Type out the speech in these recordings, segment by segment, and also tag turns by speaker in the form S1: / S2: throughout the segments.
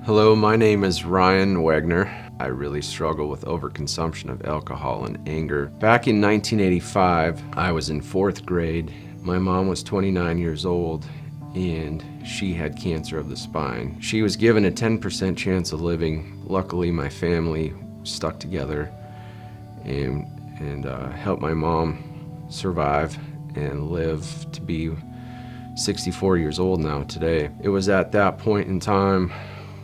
S1: Hello, my name is Ryan Waggoner. I really struggle with overconsumption of alcohol and anger. Back in 1985, I was in 4th grade. My mom was 29 years old and she had cancer of the spine. She was given a 10% chance of living. Luckily, my family stuck together and helped my mom survive and live to be 64 years old now today. It was at that point in time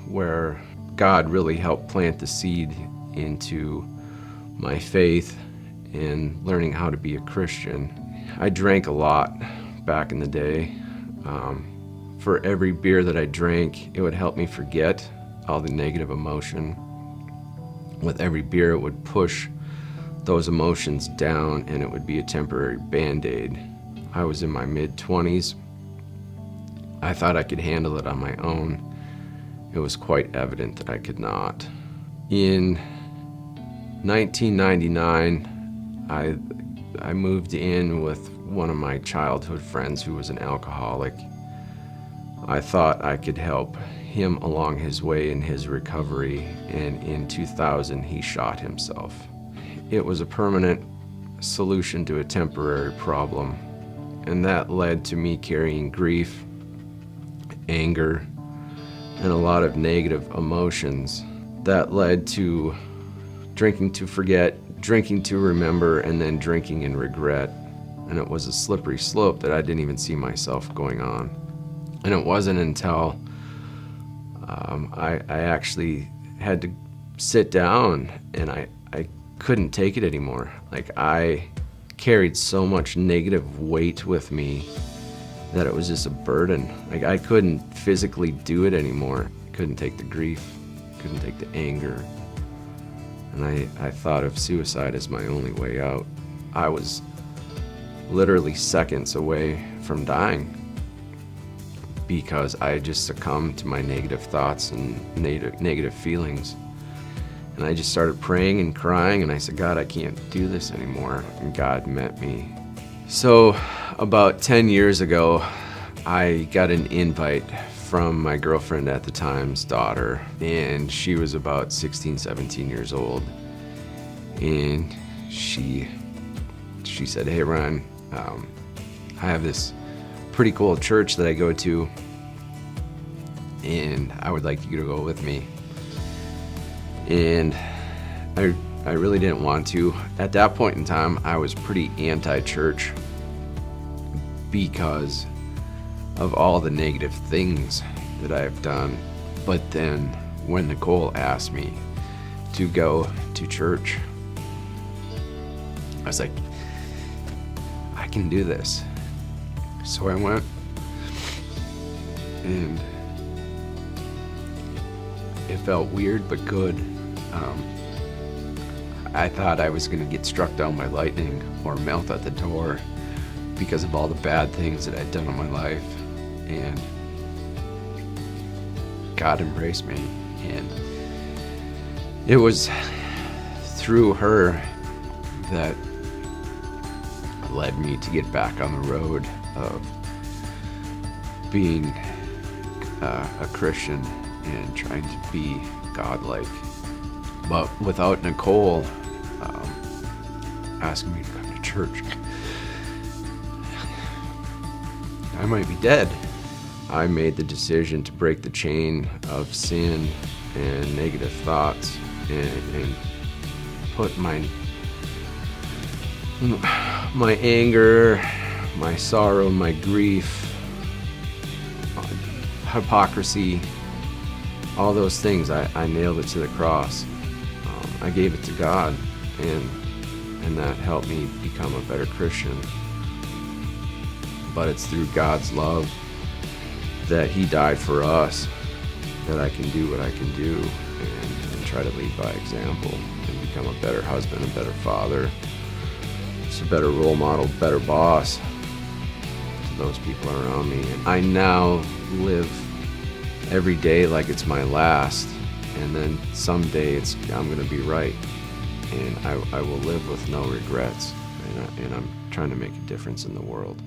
S1: where God really helped plant the seed into my faith and learning how to be a Christian. I drank a lot back in the day. For every beer that I drank, it would help me forget all the negative emotion. With every beer, it would push those emotions down and it would be a temporary Band-Aid. I was in my mid-20s. I thought I could handle it on my own. It was quite evident that I could not. In 1999, I moved in with one of my childhood friends who was an alcoholic. I thought I could help him along his way in his recovery, and in 2000 he shot himself. It was a permanent solution to a temporary problem, and that led to me carrying grief, anger, and a lot of negative emotions. That led to drinking to forget, drinking to remember, and then drinking in regret. And it was a slippery slope that I didn't even see myself going on. And it wasn't until I actually had to sit down and I couldn't take it anymore. Like, I carried so much negative weight with me that it was just a burden. Like, I couldn't physically do it anymore. Couldn't take the grief, couldn't take the anger. And I thought of suicide as my only way out. I was literally seconds away from dying because I just succumbed to my negative thoughts and negative feelings. And I just started praying and crying, and I said, God, I can't do this anymore. And God met me. So about 10 years ago, I got an invite from my girlfriend at the time's daughter, and she was about 16, 17 years old. And she said, hey, Ryan, I have this pretty cool church that I go to, and I would like you to go with me. And I really didn't want to. At that point in time, I was pretty anti-church because of all the negative things that I've done. But then when Nicole asked me to go to church, I was like, I can do this. So I went, and it felt weird but good. I thought I was going to get struck down by lightning or melt at the door because of all the bad things that I'd done in my life. And God embraced me. And it was through her that led me to get back on the road of being a Christian and trying to be godlike. But without Nicole asking me to come to church, I might be dead. I made the decision to break the chain of sin and negative thoughts and put my anger, my sorrow, my grief, hypocrisy, all those things, I nailed it to the cross. I gave it to God, and that helped me become a better Christian. But it's through God's love that He died for us that I can do what I can do and try to lead by example and become a better husband, a better father, just a better role model, better boss to those people around me. And I now live every day like it's my last, and then someday I'm going to be right, and I will live with no regrets, and I'm trying to make a difference in the world.